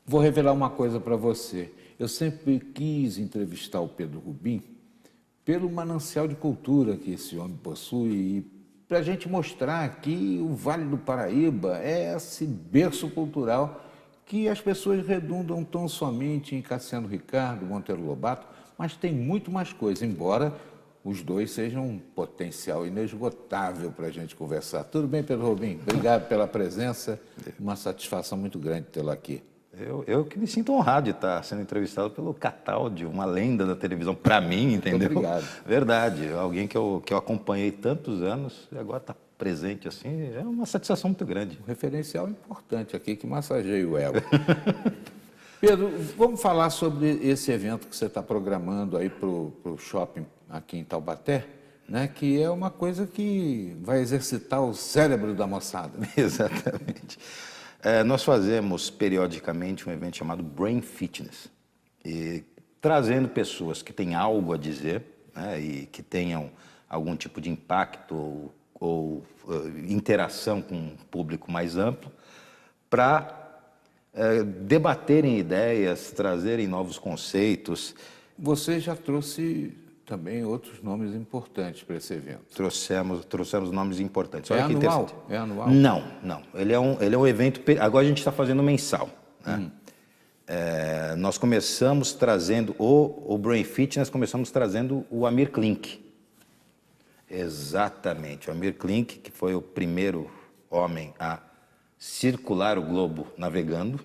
Vou revelar uma coisa para você. Eu sempre quis entrevistar o Pedro Rubim pelo manancial de cultura que esse homem possui e para a gente mostrar que o Vale do Paraíba é esse berço cultural que as pessoas redundam tão somente em Cassiano Ricardo, Monteiro Lobato, mas tem muito mais coisa, embora os dois sejam um potencial inesgotável para a gente conversar. Tudo bem, Pedro Rubim? Obrigado pela presença, uma satisfação muito grande tê-lo aqui. Eu que me sinto honrado de estar sendo entrevistado pelo Cataldi, uma lenda da televisão, para mim, entendeu? Muito obrigado. Verdade, alguém que eu acompanhei tantos anos e agora está presente assim, é uma satisfação muito grande. Um referencial importante aqui que massageia o ego. Pedro, vamos falar sobre esse evento que você está programando aí para o shopping aqui em Taubaté, né? Que é uma coisa que vai exercitar o cérebro da moçada. Exatamente. Nós fazemos periodicamente um evento chamado Brain Fitness, e trazendo pessoas que têm algo a dizer, né, e que tenham algum tipo de impacto ou interação com um público mais amplo, para debaterem ideias, trazerem novos conceitos. Você já trouxe também outros nomes importantes para esse evento. Trouxemos nomes importantes. Olha que anual? É anual? Não. Ele é um evento... Agora a gente está fazendo mensal, né? Nós começamos trazendo o Brain Fitness, começamos trazendo o Amir Klink. Exatamente, o Amir Klink, que foi o primeiro homem a circular o globo navegando.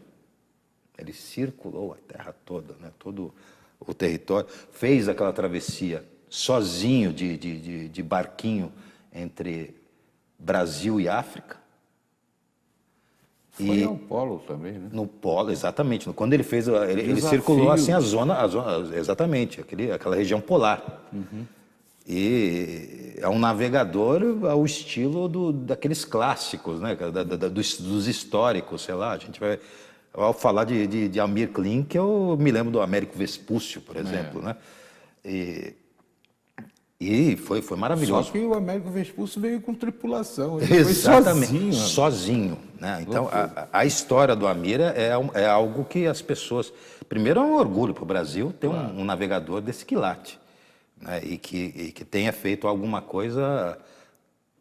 Ele circulou a Terra toda, né? Todo o território, fez aquela travessia sozinho de barquinho entre Brasil e África. Foi ao Polo também, né? No Polo, exatamente. Quando ele fez, ele circulou assim a zona exatamente, aquela região polar. E é um navegador ao estilo daqueles clássicos, né? Dos históricos, sei lá. A gente vai... Ao falar de Amir Klink, eu me lembro do Américo Vespúcio, por exemplo, né? E foi maravilhoso. Só que o Américo Vespúcio veio com tripulação. Ele Exatamente, foi sozinho, né? Então, a história do Amir é algo que as pessoas... Primeiro, é um orgulho para o Brasil ter um navegador desse quilate, né? E que tenha feito alguma coisa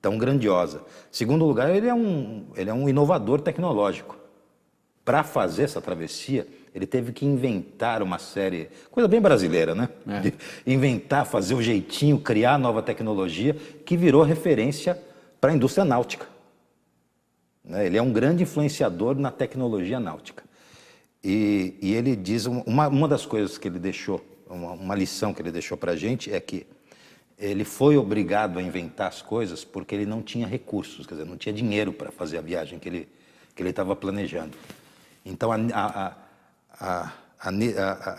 tão grandiosa. Segundo lugar, ele é um inovador tecnológico. Para fazer essa travessia, ele teve que inventar uma série, coisa bem brasileira, né? De inventar, fazer o jeitinho, criar nova tecnologia, que virou referência para a indústria náutica. Ele é um grande influenciador na tecnologia náutica. E ele diz, uma das coisas que ele deixou, uma lição que ele deixou para a gente é que ele foi obrigado a inventar as coisas porque ele não tinha recursos, quer dizer, não tinha dinheiro para fazer a viagem que ele estava planejando. Então, a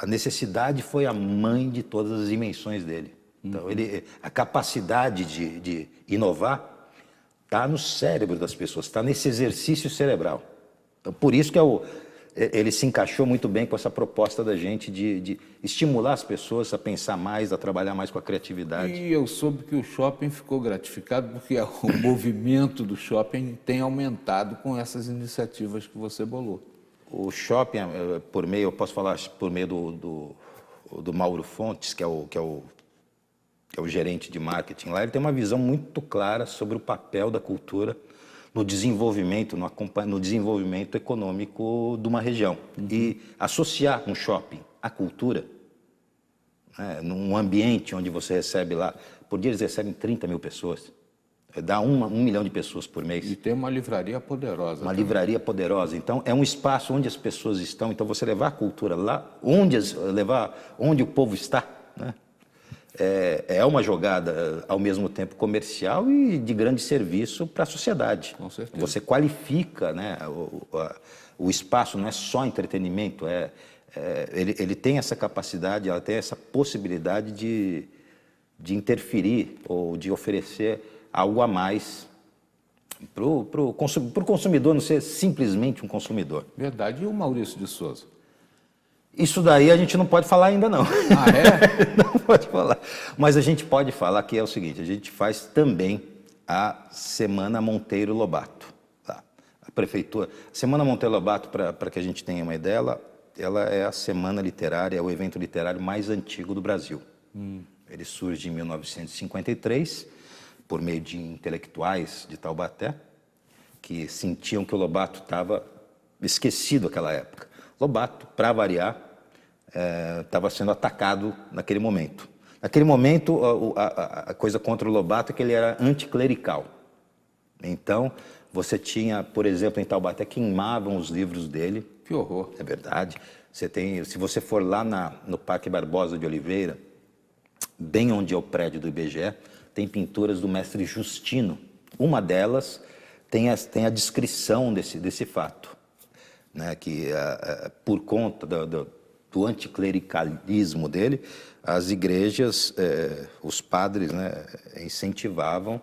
necessidade foi a mãe de todas as invenções dele. Então, a capacidade de inovar está no cérebro das pessoas, está nesse exercício cerebral. Então, por isso que ele se encaixou muito bem com essa proposta da gente de estimular as pessoas a pensar mais, a trabalhar mais com a criatividade. E eu soube que o shopping ficou gratificado porque o movimento do shopping tem aumentado com essas iniciativas que você bolou. O shopping, eu posso falar por meio do Mauro Fontes, que é o gerente de marketing lá, ele tem uma visão muito clara sobre o papel da cultura no desenvolvimento, no desenvolvimento econômico de uma região. E associar um shopping à cultura, né, num ambiente onde você recebe lá, por dia eles recebem 30 mil pessoas. Dá 1 milhão de pessoas por mês. E tem uma livraria poderosa. Uma livraria poderosa. Então, é um espaço onde as pessoas estão. Então, você levar a cultura lá, onde o povo está, né? É uma jogada, ao mesmo tempo, comercial e de grande serviço para a sociedade. Com certeza. Você qualifica, né, o espaço, não é só entretenimento. Ele tem essa capacidade, ela tem essa possibilidade de interferir ou de oferecer algo a mais para o consumidor não ser simplesmente um consumidor. Verdade. E o Maurício de Souza? Isso daí a gente não pode falar ainda, não. Ah, é? Não pode falar. Mas a gente pode falar que é o seguinte, a gente faz também a Semana Monteiro Lobato. Tá? prefeitura. Semana Monteiro Lobato, para que a gente tenha uma ideia, ela é a semana literária, é o evento literário mais antigo do Brasil. Ele surge em 1953, por meio de intelectuais de Taubaté, que sentiam que o Lobato estava esquecido naquela época. Lobato, para variar, estava sendo atacado naquele momento. Naquele momento, a coisa contra o Lobato é que ele era anticlerical. Então, você tinha, por exemplo, em Taubaté, queimavam os livros dele. Que horror. É verdade. Se você for lá no Parque Barbosa de Oliveira, bem onde é o prédio do IBGE, tem pinturas do mestre Justino. Uma delas tem a descrição desse fato, né? Que por conta do anticlericalismo dele, as igrejas, os padres, né, incentivavam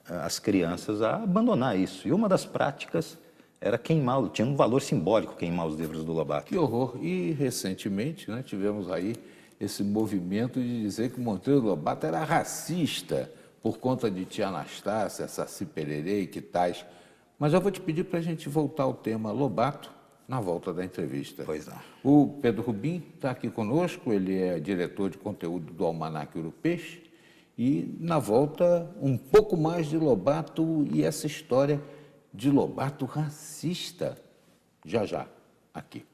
as crianças a abandonar isso. E uma das práticas era queimar, tinha um valor simbólico queimar os livros do Lobato. Que horror. E recentemente, né, tivemos aí esse movimento de dizer que Monteiro Lobato era racista por conta de tia Anastácia, Saci Pererê e que tais. Mas eu vou te pedir para a gente voltar ao tema Lobato na volta da entrevista. Pois não. O Pedro Rubim está aqui conosco, ele é diretor de conteúdo do Almanaque Urupês, e na volta um pouco mais de Lobato e essa história de Lobato racista. Já, já, aqui.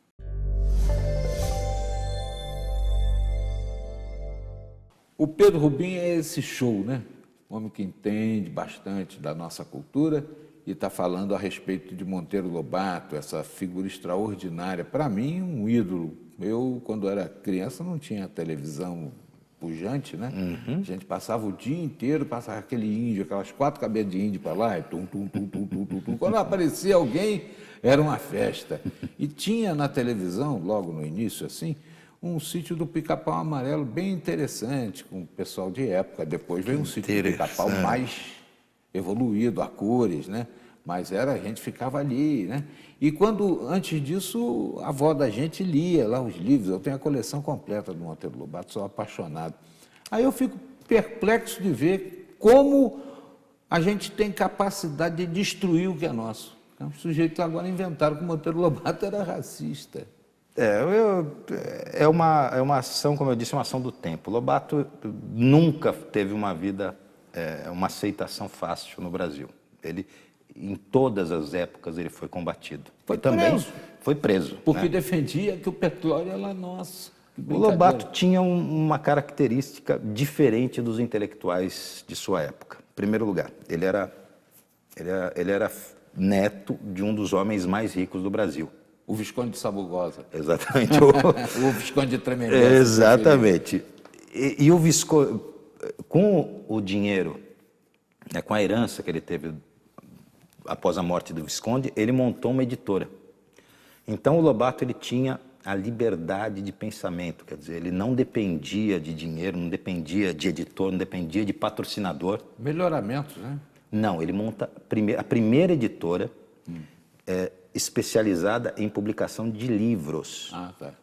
O Pedro Rubim é esse show, né? Um homem que entende bastante da nossa cultura e está falando a respeito de Monteiro Lobato, essa figura extraordinária. Para mim, um ídolo. Eu, quando era criança, não tinha televisão pujante, né? A gente passava o dia inteiro, passava aquele índio, aquelas 4 cabeças de índio para lá, e tum, tum, tum, tum, tum, tum, tum. Quando aparecia alguém, era uma festa. E tinha na televisão, logo no início, assim, um sítio do Pica-Pau Amarelo bem interessante, com o pessoal de época. Depois veio um sítio do Pica-Pau mais evoluído, a cores, né? Mas a gente ficava ali, né? E antes disso, a avó da gente lia lá os livros. Eu tenho a coleção completa do Monteiro Lobato, sou apaixonado. Aí eu fico perplexo de ver como a gente tem capacidade de destruir o que é nosso. Os sujeitos agora inventaram que o Monteiro Lobato era racista. É uma ação, como eu disse, uma ação do tempo. Lobato nunca teve uma vida, uma aceitação fácil no Brasil. Ele, em todas as épocas, ele foi combatido. Foi preso. Porque né? defendia que o petróleo era nosso. O Lobato tinha uma característica diferente dos intelectuais de sua época. Em primeiro lugar, ele era neto de um dos homens mais ricos do Brasil. O Visconde de Sabugosa. Exatamente. O Visconde de Tremembé. Exatamente. E o Visconde, com o dinheiro, né, com a herança que ele teve após a morte do Visconde, ele montou uma editora. Então o Lobato ele tinha a liberdade de pensamento, quer dizer, ele não dependia de dinheiro, não dependia de editor, não dependia de patrocinador. Melhoramentos, né? Não, ele monta a primeira editora especializada em publicação de livros. Ah, tá.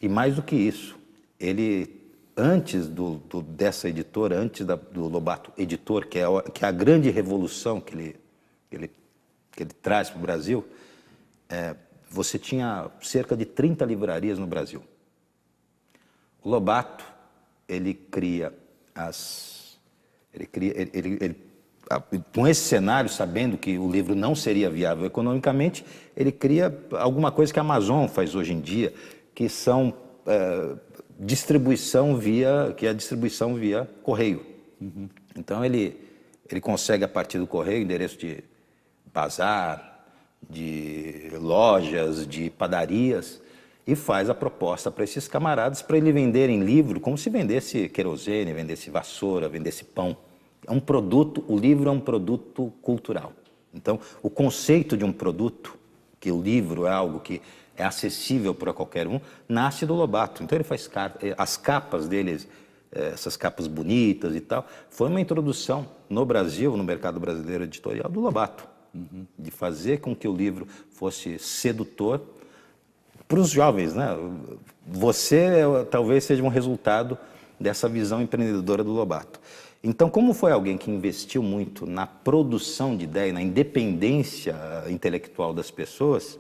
E mais do que isso, ele, antes dessa editora, antes do Lobato Editor, que é a grande revolução que ele traz para o Brasil, você tinha cerca de 30 livrarias no Brasil. O Lobato, ele cria com esse cenário, sabendo que o livro não seria viável economicamente, ele cria alguma coisa que a Amazon faz hoje em dia, que são distribuição via correio. Uhum. Então ele consegue, a partir do correio, endereço de bazar, de lojas, de padarias, e faz a proposta para esses camaradas para eles venderem livro como se vendesse querosene, vendesse vassoura, vendesse pão. É um produto, o livro é um produto cultural. Então, o conceito de um produto, que o livro é algo que é acessível para qualquer um, nasce do Lobato. Então ele faz as capas deles, essas capas bonitas e tal, foi uma introdução no Brasil, no mercado brasileiro editorial, do Lobato. Uhum. De fazer com que o livro fosse sedutor para os jovens, né? Você talvez seja um resultado dessa visão empreendedora do Lobato. Então, como foi alguém que investiu muito na produção de ideia, na independência intelectual das pessoas,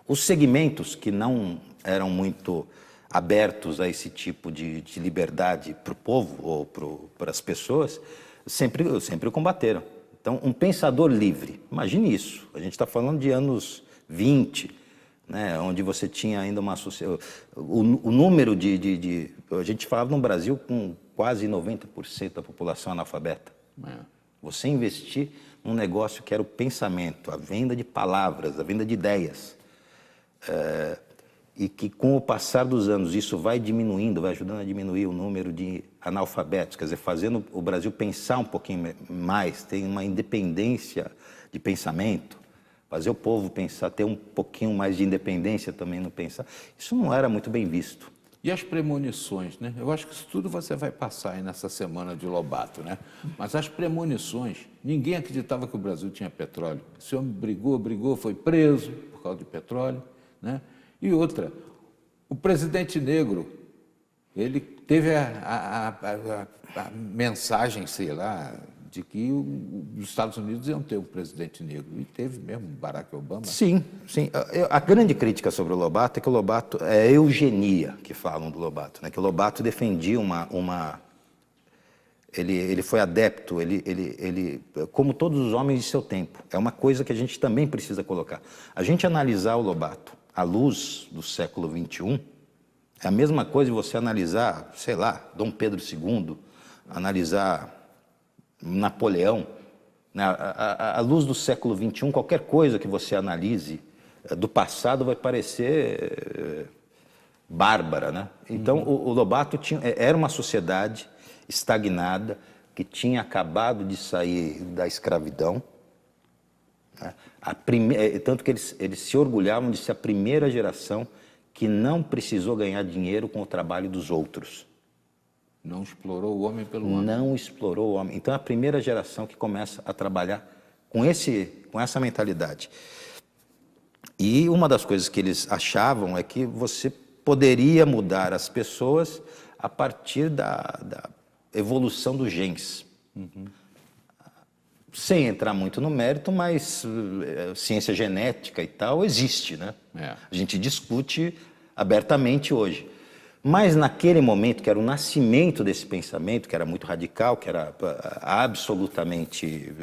os segmentos que não eram muito abertos a esse tipo de liberdade para o povo ou para as pessoas, sempre o combateram. Então, um pensador livre, imagine isso, a gente está falando de anos 20, né, onde você tinha ainda uma sociedade, o número a gente falava no Brasil com quase 90% da população analfabeta. Você investir num negócio que era o pensamento, a venda de palavras, a venda de ideias, e que com o passar dos anos isso vai diminuindo, vai ajudando a diminuir o número de analfabetos, quer dizer, fazendo o Brasil pensar um pouquinho mais, ter uma independência de pensamento, fazer o povo pensar, ter um pouquinho mais de independência também no pensar, isso não era muito bem visto. E as premonições, né? Eu acho que isso tudo você vai passar aí nessa semana de Lobato, né? Mas as premonições, ninguém acreditava que o Brasil tinha petróleo. Esse homem brigou, foi preso por causa de petróleo, né? E outra, o presidente negro, ele teve a mensagem, sei lá, de que os Estados Unidos iam ter um presidente negro. E teve mesmo, Barack Obama. Sim, sim. A grande crítica sobre o Lobato é que o Lobato é a eugenia que falam do Lobato, né? Que o Lobato defendia ele foi adepto, como todos os homens de seu tempo. É uma coisa que a gente também precisa colocar. A gente analisar o Lobato à luz do século XXI é a mesma coisa de você analisar, sei lá, Dom Pedro II, analisar Napoleão. À luz do século XXI, qualquer coisa que você analise do passado vai parecer bárbara, né? Então, o Lobato era uma sociedade estagnada que tinha acabado de sair da escravidão, né? Tanto que eles se orgulhavam de ser a primeira geração que não precisou ganhar dinheiro com o trabalho dos outros. Não explorou o homem pelo homem. Não explorou o homem. Então, é a primeira geração que começa a trabalhar com essa mentalidade. E uma das coisas que eles achavam é que você poderia mudar as pessoas a partir da evolução dos genes. Sem entrar muito no mérito, mas ciência genética e tal existe, né? A gente discute abertamente hoje. Mas naquele momento, que era o nascimento desse pensamento, que era muito radical, que era absolutamente...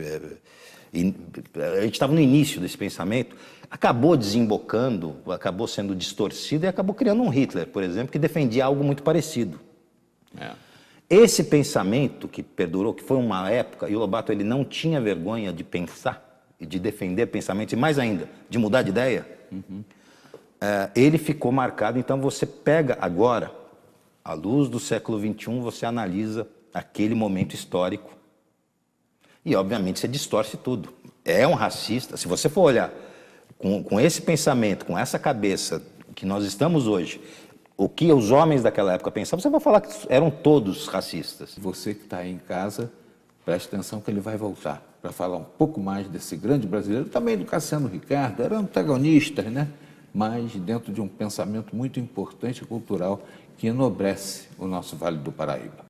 A gente estava no início desse pensamento, acabou desembocando, acabou sendo distorcido e acabou criando um Hitler, por exemplo, que defendia algo muito parecido. Esse pensamento que perdurou, que foi uma época, e o Lobato ele não tinha vergonha de pensar e de defender pensamentos, e mais ainda, de mudar de ideia, ele ficou marcado. Então você pega agora, à luz do século XXI, você analisa aquele momento histórico e obviamente você distorce tudo. É um racista. Se você for olhar com esse pensamento, com essa cabeça que nós estamos hoje, o que os homens daquela época pensavam, você vai falar que eram todos racistas. Você que está aí em casa, preste atenção que ele vai voltar para falar um pouco mais desse grande brasileiro, também do Cassiano Ricardo, eram antagonistas, né? Mas dentro de um pensamento muito importante e cultural que enobrece o nosso Vale do Paraíba.